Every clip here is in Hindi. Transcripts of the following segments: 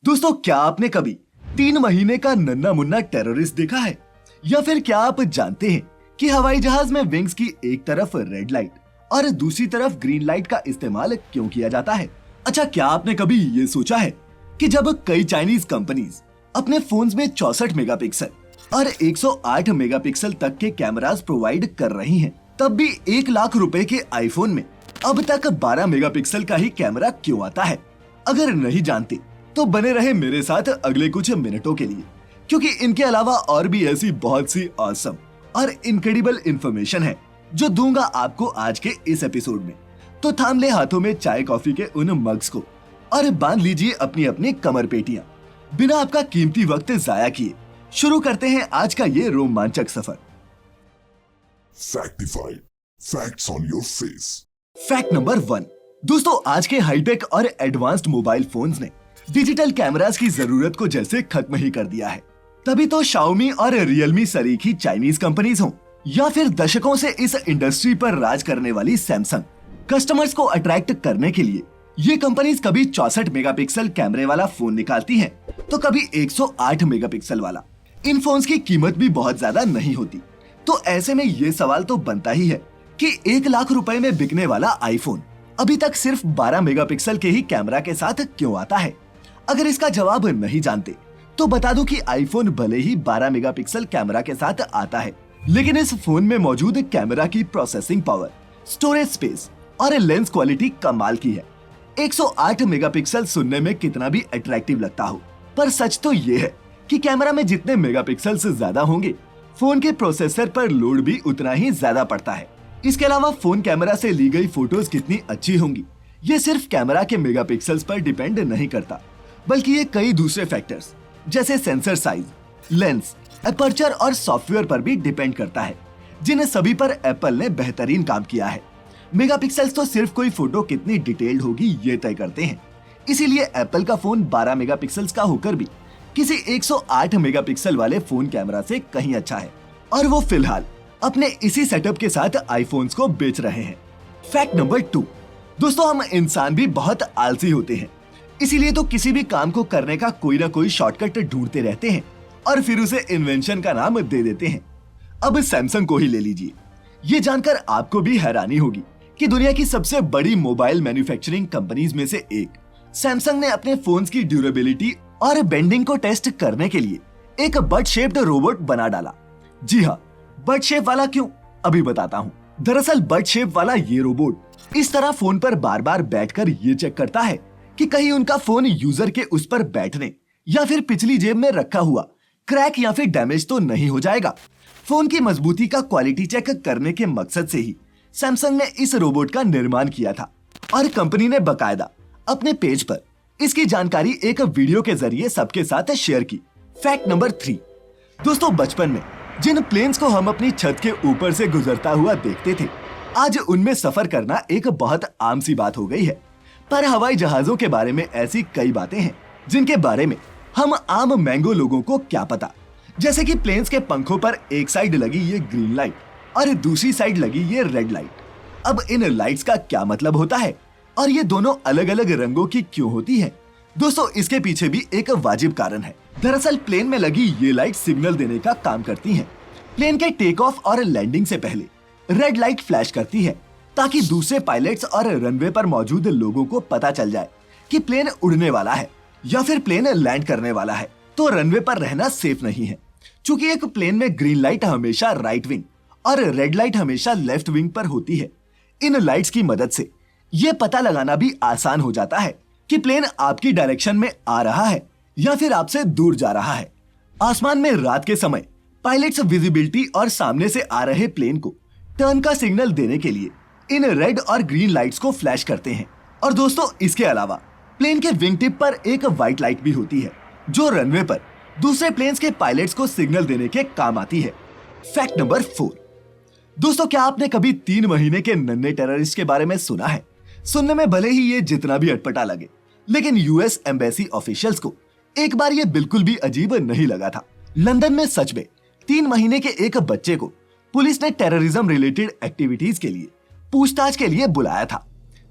दोस्तों, क्या आपने कभी 3 महीने का नन्हा मुन्ना टेररिस्ट देखा है? या फिर क्या आप जानते हैं कि हवाई जहाज में विंग्स की एक तरफ रेड लाइट और दूसरी तरफ ग्रीन लाइट का इस्तेमाल क्यों किया जाता है? अच्छा, क्या आपने कभी ये सोचा है कि जब कई चाइनीज कंपनीज अपने फोन्स में 64 मेगापिक्सल और 108 मेगापिक्सल तक के कैमरास प्रोवाइड कर रही हैं, तब भी 1 लाख रुपए के आईफोन में अब तक 12 मेगापिक्सल का ही कैमरा क्यों आता है? अगर नहीं जानते तो बने रहे मेरे साथ अगले कुछ मिनटों के लिए, क्योंकि इनके अलावा और भी ऐसी बहुत सी ऑसम और इनक्रेडिबल इंफॉर्मेशन है जो दूंगा आपको आज के इस एपिसोड में। तो थाम ले हाथों में चाय कॉफी के उन मग्स को और बांध लीजिए अपनी अपनी कमर पेटियां। बिना आपका कीमती वक्त जाया किए शुरू करते हैं आज का ये रोमांचक सफर। Factified. Facts on your face. Fact number 1। दोस्तों, आज के हाईटेक और एडवांस्ड मोबाइल फोन्स ने डिजिटल कैमरास की जरूरत को जैसे खत्म ही कर दिया है। तभी तो Xiaomi और Realme सरीखी चाइनीज कंपनीज हों या फिर दशकों से इस इंडस्ट्री पर राज करने वाली सैमसंग, कस्टमर्स को अट्रैक्ट करने के लिए ये कंपनीज कभी 64 मेगापिक्सल कैमरे वाला फोन निकालती हैं, तो कभी 108 मेगापिक्सल वाला। इन फोन्स की कीमत भी बहुत ज्यादा नहीं होती, तो ऐसे में ये सवाल तो बनता ही है कि 1 लाख रुपए में बिकने वाला आईफोन अभी तक सिर्फ 12 मेगापिक्सल के ही कैमरा के साथ क्यों आता है? अगर इसका जवाब नहीं जानते तो बता दूं कि आईफोन भले ही 12 मेगापिक्सल कैमरा के साथ आता है, लेकिन इस फोन में मौजूद कैमरा की प्रोसेसिंग पावर, स्टोरेज स्पेस और लेंस क्वालिटी कमाल की है। 108 मेगापिक्सल सुनने में कितना भी अट्रैक्टिव लगता हो, पर सच तो ये है कि कैमरा में जितने मेगापिक्सल से ज्यादा होंगे, फोन के प्रोसेसर पर लोड भी उतना ही ज्यादा पड़ता है। इसके अलावा फोन कैमरा से ली गई फोटोज कितनी अच्छी होंगी, ये सिर्फ कैमरा के मेगापिक्सल्स पर डिपेंड नहीं करता, बल्कि ये कई दूसरे फैक्टर्स जैसे सेंसर साइज, लेंस, अपर्चर और सॉफ्टवेयर पर भी डिपेंड करता है, जिन्हें सभी पर एप्पल ने बेहतरीन काम किया है। मेगापिक्सल्स तो सिर्फ कोई फोटो कितनी डिटेल्ड होगी ये तय करते हैं, इसीलिए एप्पल का फोन 12 मेगापिक्सल्स का होकर भी किसी 108 मेगापिक्सल वाले फोन कैमरा से कहीं अच्छा है, और वो फिलहाल अपने इसी सेटअप के साथ आईफोन्स को बेच रहे हैं। Fact number 2। दोस्तों, हम इंसान भी बहुत आलसी होते हैं, इसीलिए तो किसी भी काम को करने का कोई ना कोई शॉर्टकट ढूंढते रहते हैं और फिर उसे इन्वेंशन का नाम दे देते हैं। अब सैमसंग को ही ले लीजिए। ये जानकर आपको भी हैरानी होगी कि दुनिया की सबसे बड़ी मोबाइल मैन्युफैक्चरिंग कंपनीज में से एक सैमसंग ने अपने फोन्स की ड्यूरेबिलिटी और बेंडिंग को टेस्ट करने के लिए एक बर्ड शेप्ड रोबोट बना डाला। जी हाँ, बर्ड शेप वाला क्यों, अभी बताता हूँ। दरअसल बर्ड शेप वाला ये रोबोट इस तरह फोन पर बार बार बैठकर ये चेक करता है कि कहीं उनका फोन यूजर के उस पर बैठने या फिर पिछली जेब में रखा हुआ क्रैक या फिर डैमेज तो नहीं हो जाएगा। फोन की मजबूती का क्वालिटी चेक करने के मकसद से ही सैमसंग ने इस रोबोट का निर्माण किया था, और कंपनी ने बकायदा अपने पेज पर इसकी जानकारी एक वीडियो के जरिए सबके साथ शेयर की। Fact number 3। दोस्तों, बचपन में जिन प्लेन्स को हम अपनी छत के ऊपर से गुजरता हुआ देखते थे, आज उनमें सफर करना एक बहुत आम सी बात हो गई है। पर हवाई जहाजों के बारे में ऐसी कई बातें हैं जिनके बारे में हम आम मैंगो लोगों को क्या पता। जैसे कि प्लेन्स के पंखों पर एक साइड लगी ये ग्रीन लाइट और दूसरी साइड लगी ये रेड लाइट। अब इन लाइट्स का क्या मतलब होता है और ये दोनों अलग अलग रंगों की क्यों होती है? दोस्तों, इसके पीछे भी एक वाजिब कारण है। दरअसल प्लेन में लगी ये लाइट सिग्नल देने का काम करती हैं। प्लेन के टेक ऑफ और लैंडिंग से पहले रेड लाइट फ्लैश करती है, ताकि दूसरे पायलट्स और रनवे पर मौजूद लोगों को पता चल जाए कि प्लेन उड़ने वाला है या फिर प्लेन लैंड करने वाला है, तो रनवे पर रहना सेफ नहीं है। चूंकि एक प्लेन में ग्रीन लाइट हमेशा राइट विंग और रेड लाइट हमेशा लेफ्ट विंग पर होती है। इन लाइट्स की मदद से ये पता लगाना भी आसान हो जाता है कि प्लेन आपकी डायरेक्शन में आ रहा है या फिर आपसे दूर जा रहा है। आसमान में रात के समय पायलट्स विजिबिलिटी और सामने से आ रहे प्लेन को टर्न का सिग्नल देने के लिए इन रेड और ग्रीन लाइट्स को फ्लैश करते हैं। और दोस्तों, इसके अलावा प्लेन के विंग टिप पर एक व्हाइट लाइट भी होती है, जो रनवे पर दूसरे प्लेन्स के पायलट्स को सिग्नल देने के काम आती है। Fact number 4। दोस्तों, क्या आपने कभी 3 महीने के नन्हे टेररिस्ट के बारे में सुना है? सुनने में भले ही ये जितना भी अटपटा लगे, लेकिन यूएस एम्बेसी ऑफिशियल्स को एक बार ये बिल्कुल भी अजीब नहीं लगा था। लंदन में सच में 3 महीने के एक बच्चे को पुलिस ने टेररिज्म रिलेटेड एक्टिविटीज के लिए पूछताछ के लिए बुलाया था।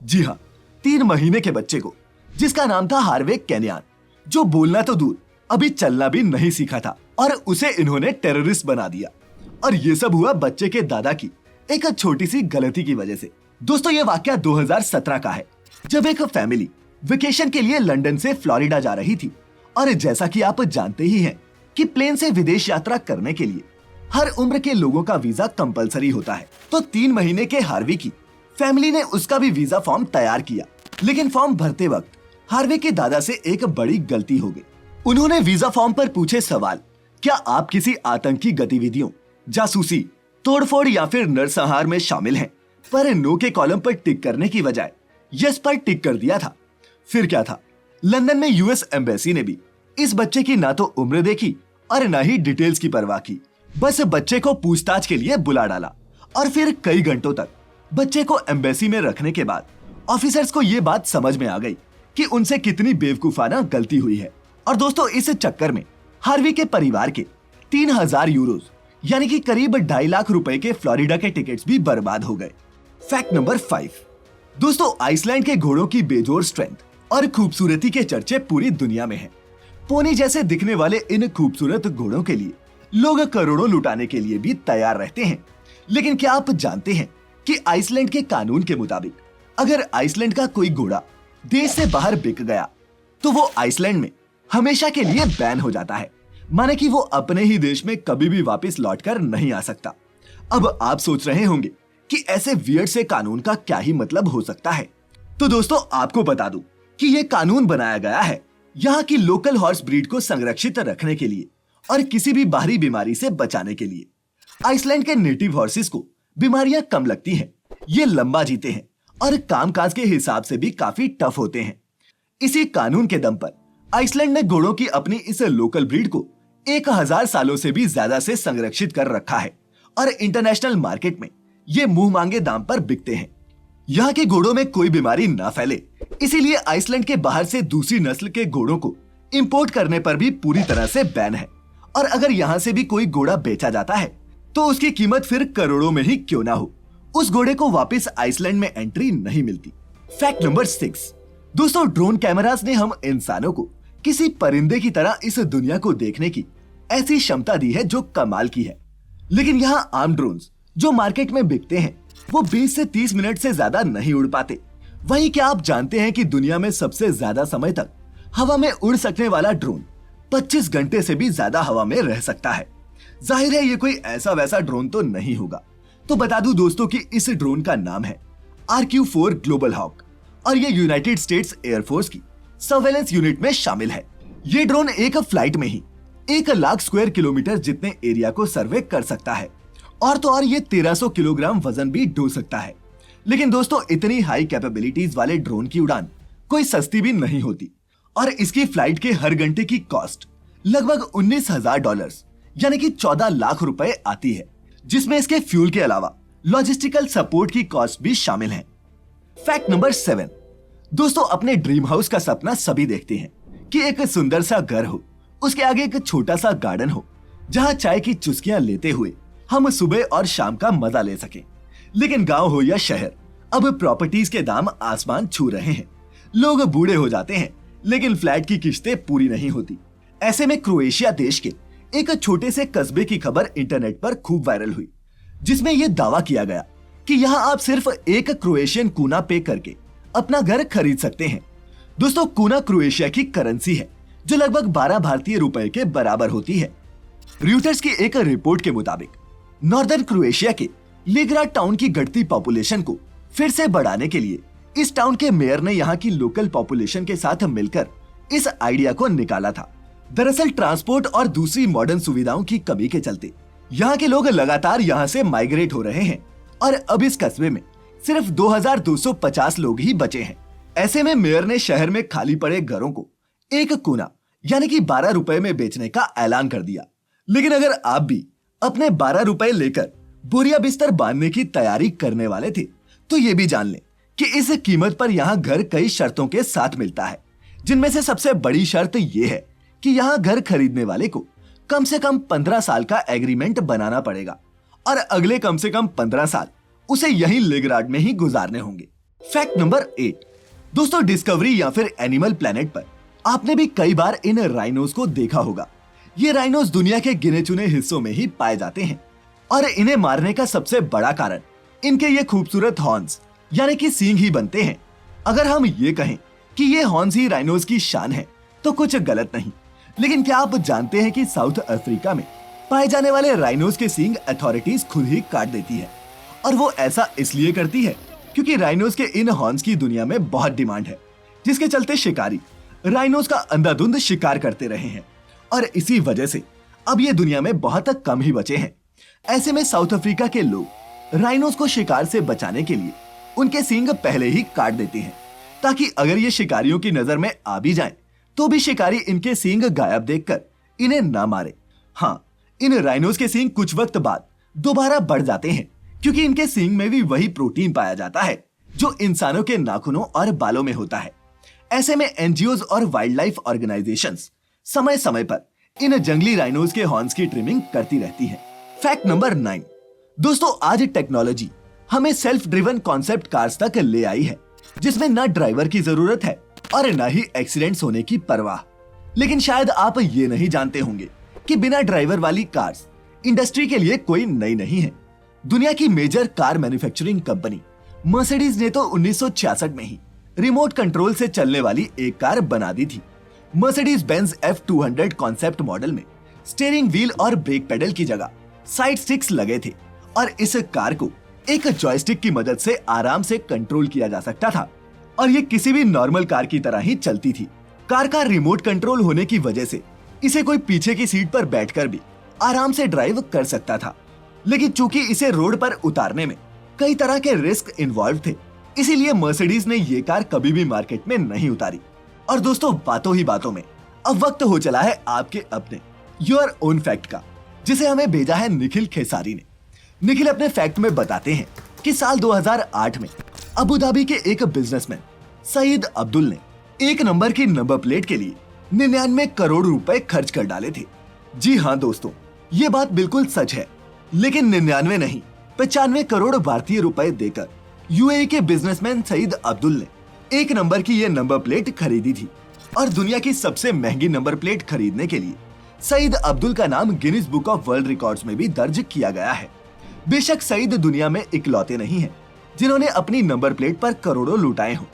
जी हाँ, 3 महीने के बच्चे को, जिसका नाम था हार्वे केनियान। जो बोलना तो दूर अभी चलना भी नहीं सीखा था और उसे इन्होंने टेररिस्ट बना दिया। और ये सब हुआ बच्चे के दादा की एक छोटी सी गलती की वजह से। दोस्तों ये वाकया 2017 का है, जब एक फैमिली वेकेशन के लिए लंदन से फ्लोरिडा जा रही थी। और जैसा कि आप जानते ही हैं कि प्लेन से विदेश यात्रा करने के लिए हर उम्र के लोगों का वीजा कंपलसरी होता है। तो 3 महीने के हार्वी की फैमिली ने उसका भी वीजा फॉर्म तैयार किया, लेकिन फॉर्म भरते वक्त हार्वे के दादा से एक बड़ी गलती हो गई। उन्होंने वीजा फॉर्म पर पूछे सवाल, क्या आप किसी आतंकी गतिविधियों, जासूसी, तोड़फोड़ या फिर नरसंहार में शामिल हैं? पर नो के कॉलम पर टिक करने की बजाय यस पर टिक कर दिया था। फिर क्या था, लंदन में यूएस एम्बेसी ने भी इस बच्चे की ना तो उम्र देखी और ना ही डिटेल्स की परवाह की। बस बच्चे को पूछताछ के लिए बुला डाला और फिर कई घंटों तक बच्चे को एम्बेसी में रखने के बाद ऑफिसर्स को ये बात समझ में आ गई कि उनसे कितनी बेवकूफाना गलती हुई है। और दोस्तों इस चक्कर में हार्वी के परिवार के 3000 यूरोज यानी कि करीब 2.5 लाख रुपए के फ्लोरिडा के टिकट्स भी बर्बाद हो गए। Fact number 5। दोस्तों आइसलैंड के घोड़ों की बेजोड़ स्ट्रेंथ और खूबसूरती के चर्चे पूरी दुनिया में हैं। पोनी जैसे दिखने वाले इन खूबसूरत घोड़ों के लिए लोग करोड़ों लुटाने के लिए भी तैयार रहते हैं। लेकिन क्या आप जानते हैं कि आइसलैंड के कानून के मुताबिक अगर आइसलैंड का कोई घोड़ा देश से बाहर बिक गया तो वो आइसलैंड में हमेशा के लिए बैन हो जाता है, माने कि वो अपने ही देश में कभी भी वापस लौटकर नहीं आ सकता। अब आप सोच रहे होंगे कि ऐसे वियर्ड से कानून का क्या ही मतलब हो सकता है। तो दोस्तों आपको बता दूं कि ये कानून बनाया गया है यहाँ की लोकल हॉर्स ब्रीड को संरक्षित रखने के लिए और किसी भी बाहरी बीमारी से बचाने के लिए। आइसलैंड के नेटिव हॉर्सेस को बीमारियां कम लगती हैं, ये लंबा जीते हैं और कामकाज के हिसाब से भी काफी टफ होते हैं। इसी कानून के दम पर आइसलैंड ने घोड़ों की अपनी इस लोकल ब्रीड को 1000 सालों से भी ज्यादा से संरक्षित कर रखा है और इंटरनेशनल मार्केट में ये मुंह मांगे दाम पर बिकते हैं। यहाँ के घोड़ों में कोई बीमारी ना फैले, इसीलिए आइसलैंड के बाहर से दूसरी नस्ल के घोड़ों को इंपोर्ट करने पर भी पूरी तरह से बैन है। और अगर यहाँ से भी कोई घोड़ा बेचा जाता है तो उसकी कीमत फिर करोड़ों में ही क्यों ना हो, उस घोड़े को वापस आइसलैंड में एंट्री नहीं मिलती। Fact number 6। दोस्तों ड्रोन कैमरास ने हम इंसानों को किसी परिंदे की तरह इस दुनिया को देखने की ऐसी क्षमता दी है जो कमाल की है। लेकिन यहाँ आम ड्रोन्स जो मार्केट में बिकते हैं वो 20 से 30 मिनट से ज्यादा नहीं उड़ पाते। वहीं क्या आप जानते हैं कि दुनिया में सबसे ज्यादा समय तक हवा में उड़ सकने वाला ड्रोन 25 घंटे से भी ज्यादा हवा में रह सकता है। जाहिर है ये कोई ऐसा वैसा ड्रोन तो नहीं होगा। तो बता दूं दोस्तों कि इस ड्रोन का नाम है RQ-4 ग्लोबल हॉक और ये यूनाइटेड स्टेट्स एयरफोर्स की सर्वेलेंस यूनिट में शामिल है। ये ड्रोन एक फ्लाइट में ही 1 लाख स्क्वायर किलोमीटर जितने एरिया को सर्वे कर सकता है और तो और ये 1300 किलोग्राम वजन भी ढो सकता है। लेकिन दोस्तों इतनी हाई कैपेबिलिटीज वाले ड्रोन की उड़ान कोई सस्ती भी नहीं होती और इसकी फ्लाइट के हर घंटे की कॉस्ट लगभग $19,000 यानी कि 14 लाख रुपए आती है, जिसमें इसके फ्यूल के अलावा लॉजिस्टिकल सपोर्ट की कॉस्ट भी शामिल है। Fact number 7। दोस्तों अपने ड्रीम हाउस का सपना सभी देखते हैं कि एक सुंदर सा घर हो, उसके आगे एक छोटा सा गार्डन हो जहां चाय की चुस्कियां लेते हुए हम सुबह और शाम का मजा ले सकें। लेकिन गांव हो या शहर, अब प्रॉपर्टीज के दाम आसमान छू रहे हैं। लोग बूढ़े हो जाते हैं लेकिन फ्लैट की किस्तें पूरी नहीं होती। ऐसे में क्रोएशिया देश के एक छोटे से कस्बे की खबर इंटरनेट पर खूब वायरल हुई, जिसमें यह दावा किया गया कि यहाँ आप सिर्फ 1 क्रोएशियन कूना पे करके अपना घर खरीद सकते हैं। दोस्तों कूना क्रोएशिया की करेंसी है जो लगभग 12 भारतीय रुपए के बराबर होती है। रॉयटर्स की एक रिपोर्ट के मुताबिक नॉर्दर्न क्रोएशिया के लिग्राड टाउन की घटती पॉपुलेशन को फिर से बढ़ाने के लिए इस टाउन के मेयर ने यहाँ की लोकल पॉपुलेशन के साथ मिलकर इस आइडिया को निकाला था। दरअसल ट्रांसपोर्ट और दूसरी मॉडर्न सुविधाओं की कमी के चलते यहाँ के लोग लगातार यहाँ से माइग्रेट हो रहे हैं और अब इस कस्बे में सिर्फ 2250 लोग ही बचे हैं। ऐसे में मेयर ने शहर में खाली पड़े घरों को 1 कूना यानी कि 12 रुपए में बेचने का ऐलान कर दिया। लेकिन अगर आप भी अपने 12 रुपए लेकर बोरिया बिस्तर बांधने की तैयारी करने वाले थे तो ये भी जान लें कि इस कीमत पर यहाँ घर कई शर्तों के साथ मिलता है, जिनमें से सबसे बड़ी शर्त ये है कि यहाँ घर खरीदने वाले को कम से कम 15 साल का एग्रीमेंट बनाना पड़ेगा और अगले कम से कम 15 साल उसे यहीं लिग्राड में ही गुजारने होंगे। Fact number 8। दोस्तों डिस्कवरी या फिर एनिमल प्लेनेट पर आपने भी कई बार इन राइनोस को देखा होगा। ये राइनोस दुनिया के गिने चुने हिस्सों में ही पाए जाते हैं और इन्हें मारने का सबसे बड़ा कारण इनके ये खूबसूरत हॉर्न्स यानी कि सींग ही बनते हैं। अगर हम ये कहें कि ये हॉर्न्स ही राइनोस की शान है तो कुछ गलत नहीं, लेकिन क्या आप जानते हैं कि साउथ अफ्रीका में पाए जाने वाले राइनोस के सींग अथॉरिटीज खुद ही काट देती है, और वो ऐसा इसलिए करती है क्योंकि राइनोस के इन हॉर्न्स की दुनिया में बहुत डिमांड है, जिसके चलते शिकारी राइनोस का अंधाधुंध शिकार करते रहे हैं और इसी वजह से अब ये दुनिया में बहुत कम ही बचे हैं। ऐसे में साउथ अफ्रीका के लोग राइनोस को शिकार से बचाने के लिए उनके सींग पहले ही काट देते हैं, ताकि अगर ये शिकारियों की नजर में आ भी जाएं, तो भी शिकारी इनके सींग गायब देखकर इन्हें ना मारे। हाँ, इन राइनोस के सींग कुछ वक्त बाद दोबारा बढ़ जाते हैं, क्योंकि इनके सींग में भी वही प्रोटीन पाया जाता है जो इंसानों के नाखूनों और बालों में होता है। ऐसे में एनजीओज और वाइल्ड लाइफ ऑर्गेनाइजेशंस समय समय पर इन जंगली राइनोस के हॉर्न्स की ट्रिमिंग करती रहती है। Fact number 9। दोस्तों, आज टेक्नोलॉजी हमें सेल्फ ड्रिवन कॉन्सेप्ट कार्स तक ले आई है, जिसमें न ड्राइवर की जरूरत है और न ही एक्सीडेंट्स होने की परवाह। लेकिन शायद आप ये नहीं जानते होंगे कि बिना ड्राइवर वाली कार्स इंडस्ट्री के लिए कोई नई नहीं है। दुनिया की major car manufacturing company Mercedes ने तो 1966 में ही रिमोट कंट्रोल से चलने वाली एक कार बना दी थी। Mercedes Benz F200 concept model में स्टीयरिंग व्हील और ब्रेक पेडल की जगह साइड स्टिक्स लगे थे और इस कार को एक जॉयस्टिक की मदद से आराम से कंट्रोल किया जा सकता था और ये किसी भी नॉर्मल कार की तरह ही चलती थी। कार का रिमोट कंट्रोल होने की वजह से इसे कोई पीछे की सीट पर बैठकर भी आराम से ड्राइव कर सकता था, लेकिन चूंकि इसे रोड पर उतारने में कई तरह के रिस्क इन्वॉल्व थे, इसीलिए मर्सिडीज ने ये कार कभी भी मार्केट में नहीं उतारी। और दोस्तों, बातों ही बातों में अब वक्त हो चला है आपके अपने योर ओन फैक्ट का, जिसे हमें भेजा है निखिल खेसारी ने। निखिल अपने फैक्ट में बताते हैं कि साल 2008 में अबू धाबी के एक बिजनेसमैन सईद अब्दुल ने एक नंबर की नंबर प्लेट के लिए 99 करोड़ रुपए खर्च कर डाले थे। जी हाँ दोस्तों, ये बात बिल्कुल सच है, लेकिन 99 नहीं 95 करोड़ भारतीय रुपए देकर यूएई के बिजनेसमैन सईद अब्दुल ने एक नंबर की ये नंबर प्लेट खरीदी थी। और दुनिया की सबसे महंगी नंबर प्लेट खरीदने के लिए सईद अब्दुल का नाम Guinness book of world records में भी दर्ज किया गया है। बेशक सईद दुनिया में इकलौते नहीं हैं जिन्होंने अपनी नंबर प्लेट पर करोड़ों लुटाए हों।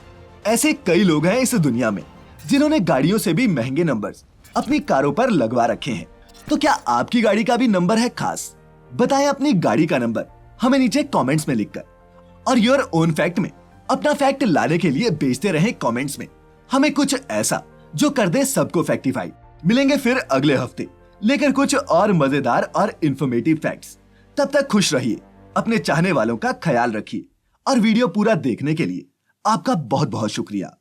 ऐसे कई लोग हैं इस दुनिया में जिन्होंने गाड़ियों से भी महंगे नंबर्स अपनी कारों पर लगवा रखे हैं। तो क्या आपकी गाड़ी का भी नंबर है खास? बताएं अपनी गाड़ी का नंबर हमें नीचे कमेंट्स में लिखकर। और योर ओन फैक्ट में अपना फैक्ट लाने के लिए भेजते रहे कमेंट्स में हमें कुछ ऐसा जो कर दे सबको फैक्टिफाई। मिलेंगे फिर अगले हफ्ते लेकर कुछ और मजेदार और इंफॉर्मेटिव फैक्ट्स। तब तक खुश रहिए, अपने चाहने वालों का ख्याल रखिए और वीडियो पूरा देखने के लिए आपका बहुत बहुत शुक्रिया।